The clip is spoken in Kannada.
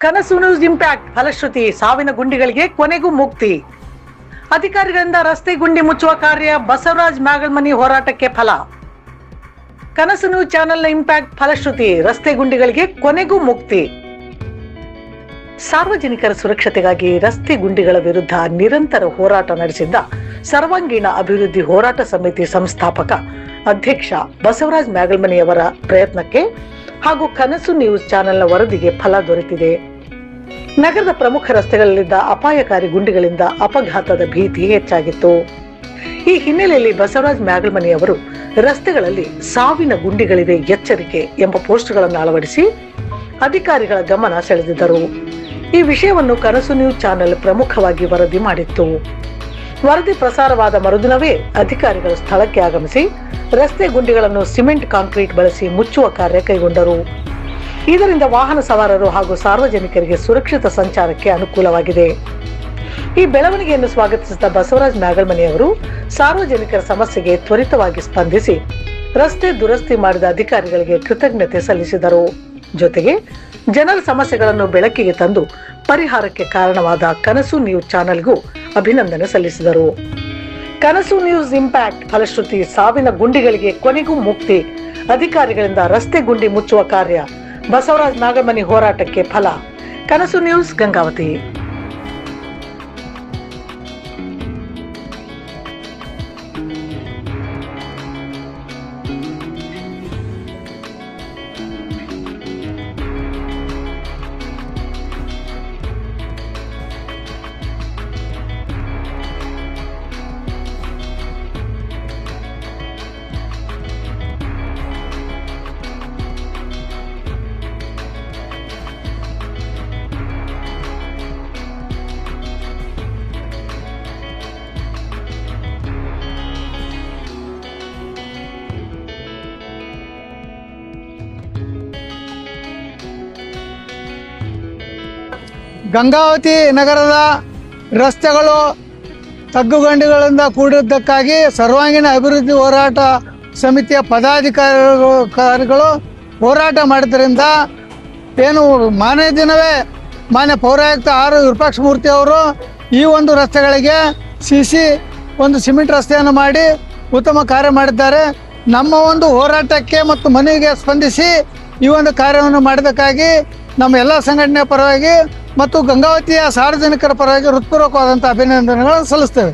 ಕನಸು ನ್ಯೂಸ್ ಇಂಪ್ಯಾಕ್ಟ್ ಫಲಶ್ರುತಿ ಸಾವಿನ ಗುಂಡಿಗಳಿಗೆ ಕೊನೆಗೂ ಮುಕ್ತಿ. ಅಧಿಕಾರಿಗಳಿಂದ ರಸ್ತೆ ಗುಂಡಿ ಮುಚ್ಚುವ ಕಾರ್ಯ ಬಸವರಾಜ್ ಮ್ಯಾಗಲ್ಮನಿ ಹೋರಾಟಕ್ಕೆ ಫಲ. ಕನಸು ನ್ಯೂಸ್ ಚಾನೆಲ್ನ ಇಂಪ್ಯಾಕ್ಟ್ ಫಲಶ್ರುತಿ ರಸ್ತೆ ಗುಂಡಿಗಳಿಗೆ ಕೊನೆಗೂ ಮುಕ್ತಿ. ಸಾರ್ವಜನಿಕರ ಸುರಕ್ಷತೆಗಾಗಿ ರಸ್ತೆ ಗುಂಡಿಗಳ ವಿರುದ್ಧ ನಿರಂತರ ಹೋರಾಟ ನಡೆಸಿದ್ದ ಸರ್ವಾಂಗೀಣ ಅಭಿವೃದ್ಧಿ ಹೋರಾಟ ಸಮಿತಿ ಸಂಸ್ಥಾಪಕ ಅಧ್ಯಕ್ಷ ಬಸವರಾಜ್ ಮ್ಯಾಗಲ್ಮನಿಯವರ ಪ್ರಯತ್ನಕ್ಕೆ ಹಾಗೂ ಕನಸು ನ್ಯೂಸ್ ಚಾನೆಲ್ನ ವರದಿಗೆ ಫಲ ದೊರೆತಿದೆ. ನಗರದ ಪ್ರಮುಖ ರಸ್ತೆಗಳಲ್ಲಿದ್ದ ಅಪಾಯಕಾರಿ ಗುಂಡಿಗಳಿಂದ ಅಪಘಾತದ ಭೀತಿ ಹೆಚ್ಚಾಗಿತ್ತು. ಈ ಹಿನ್ನೆಲೆಯಲ್ಲಿ ಬಸವರಾಜ್ ಮ್ಯಾಗಲ್ಮನಿ ಅವರು ರಸ್ತೆಗಳಲ್ಲಿ ಸಾವಿನ ಗುಂಡಿಗಳಿವೆ ಎಚ್ಚರಿಕೆ ಎಂಬ ಪೋಸ್ಟ್ಗಳನ್ನು ಅಳವಡಿಸಿ ಅಧಿಕಾರಿಗಳ ಗಮನ ಸೆಳೆದಿದ್ದರು. ಈ ವಿಷಯವನ್ನು ಕನಸು ನ್ಯೂಸ್ ಚಾನೆಲ್ ಪ್ರಮುಖವಾಗಿ ವರದಿ ಮಾಡಿತ್ತು. ವರದಿ ಪ್ರಸಾರವಾದ ಮರುದಿನವೇ ಅಧಿಕಾರಿಗಳು ಸ್ಥಳಕ್ಕೆ ಆಗಮಿಸಿ ರಸ್ತೆ ಗುಂಡಿಗಳನ್ನು ಸಿಮೆಂಟ್ ಕಾಂಕ್ರೀಟ್ ಬಳಸಿ ಮುಚ್ಚುವ ಕಾರ್ಯ ಕೈಗೊಂಡರು. ಇದರಿಂದ ವಾಹನ ಸವಾರರು ಹಾಗೂ ಸಾರ್ವಜನಿಕರಿಗೆ ಸುರಕ್ಷಿತ ಸಂಚಾರಕ್ಕೆ ಅನುಕೂಲವಾಗಿದೆ. ಈ ಬೆಳವಣಿಗೆಯನ್ನು ಸ್ವಾಗತಿಸಿದ ಬಸವರಾಜ್ ಮ್ಯಾಗಲ್ಮನಿ ಅವರು ಸಾರ್ವಜನಿಕರ ಸಮಸ್ಯೆಗೆ ತ್ವರಿತವಾಗಿ ಸ್ಪಂದಿಸಿ ರಸ್ತೆ ದುರಸ್ತಿ ಮಾಡಿದ ಅಧಿಕಾರಿಗಳಿಗೆ ಕೃತಜ್ಞತೆ ಸಲ್ಲಿಸಿದರು. ಜೊತೆಗೆ ಜನರ ಸಮಸ್ಯೆಗಳನ್ನು ಬೆಳಕಿಗೆ ತಂದು ಪರಿಹಾರಕ್ಕೆ ಕಾರಣವಾದ ಕನಸು ನ್ಯೂಸ್ ಚಾನೆಲ್ಗೂ ಅಭಿನಂದನೆ ಸಲ್ಲಿಸಿದರು. ಕನಸು ನ್ಯೂಸ್ ಇಂಪ್ಯಾಕ್ಟ್ ಫಲಶ್ರುತಿ ಸಾವಿನ ಗುಂಡಿಗಳಿಗೆ ಕೊನೆಗೂ ಮುಕ್ತಿ. ಅಧಿಕಾರಿಗಳಿಂದ ರಸ್ತೆ ಗುಂಡಿ ಮುಚ್ಚುವ ಕಾರ್ಯ ಬಸವರಾಜ್ ಮ್ಯಾಗಲ್ಮನಿ ಹೋರಾಟಕ್ಕೆ ಫಲ. ಕನಸು ನ್ಯೂಸ್ ಗಂಗಾವತಿ. ಗಂಗಾವತಿ ನಗರದ ರಸ್ತೆಗಳು ತಗ್ಗುಗಂಡಿಗಳಿಂದ ಕೂಡಿದ್ದಕ್ಕಾಗಿ ಸರ್ವಾಂಗೀಣ ಅಭಿವೃದ್ಧಿ ಹೋರಾಟ ಸಮಿತಿಯ ಪದಾಧಿಕಾರಿಗಳು ಹೋರಾಟ ಮಾಡಿದ್ರಿಂದ ಏನು ಮಾನ್ಯ ದಿನವೇ ಮಾನ್ಯ ಪೌರಾಯುಕ್ತ ಆರ್ ವಿರೂಪಾಕ್ಷಮೂರ್ತಿ ಅವರು ಈ ಒಂದು ರಸ್ತೆಗಳಿಗೆ ಒಂದು ಸಿಮೆಂಟ್ ರಸ್ತೆಯನ್ನು ಮಾಡಿ ಉತ್ತಮ ಕಾರ್ಯ ಮಾಡಿದ್ದಾರೆ. ನಮ್ಮ ಒಂದು ಹೋರಾಟಕ್ಕೆ ಮತ್ತು ಮನವಿಗೆ ಸ್ಪಂದಿಸಿ ಈ ಒಂದು ಕಾರ್ಯವನ್ನು ಮಾಡಿದ್ದಕ್ಕಾಗಿ ನಮ್ಮ ಎಲ್ಲ ಸಂಘಟನೆಯ ಪರವಾಗಿ ಮತ್ತು ಗಂಗಾವತಿಯ ಸಾರ್ವಜನಿಕರ ಪರವಾಗಿ ಹೃತ್ಪೂರ್ವಕವಾದಂಥ ಅಭಿನಂದನೆಗಳನ್ನು ಸಲ್ಲಿಸ್ತೇವೆ.